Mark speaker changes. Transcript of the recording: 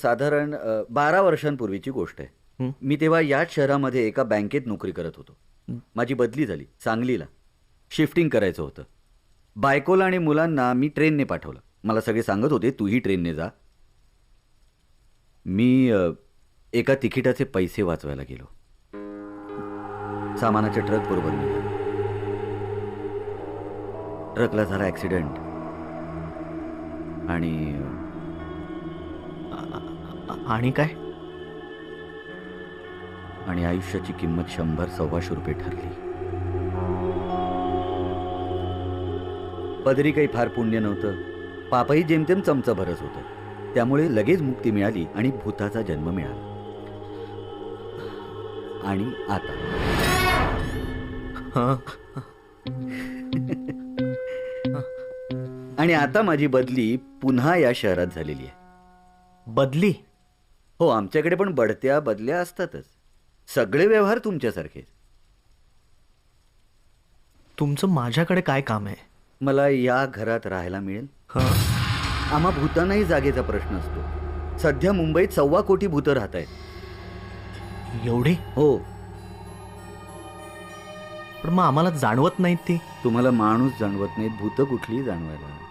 Speaker 1: साधारण 12 वर्षांपूर्वीची गोष्ट आहे.
Speaker 2: हं.
Speaker 1: मी तेव्हा याच शहरामध्ये एका बँकेत नोकरी करत होतो. माझी बदली झाली सांगलीला. शिफ्टिंग करायचं होतं. बायकोला आणि मुलांना मी ट्रेनने पाठवलं. मला सगळे सांगत होते तूही ट्रेनने जा. मी एका तिकिटाचे पैसे वाचवायला गेलो. सामानाच्या ट्रक बरोबर निघालो. ट्रकला झाला ॲक्सिडेंट आणि
Speaker 2: आणि काय?
Speaker 1: आणि आयुष्याची किंमत 100-125 रुपये ठरली. पदरी काही फार पुण्य नव्हतं. पापही जेमतेम चमचाभरच होतं. त्यामुळे लगेच मुक्ती मिळाली आणि भूताचा जन्म मिळाला. आणि आता
Speaker 2: हं.
Speaker 1: आणि आता माझी बदली पुन्हा या शहरात झालेली आहे.
Speaker 2: बदली?
Speaker 1: हो, आमच्याकडे पण बढत्या बदल्या असतातच. सगळे व्यवहार तुमच्यासारखेच.
Speaker 2: तुमचं माझ्याकडे काय काम आहे?
Speaker 1: मला या घरात राहायला मिळेल?
Speaker 2: हं.
Speaker 1: आम्हा भूतांनाही जागेचा प्रश्न असतो. सध्या मुंबईत 1.25 कोटी भूतं राहत आहेत.
Speaker 2: एवढी?
Speaker 1: हो.
Speaker 2: पण मग आम्हाला जाणवत नाहीत ती.
Speaker 1: तुम्हाला माणूस जाणवत नाहीत, भूतं कुठलीही जाणवायला.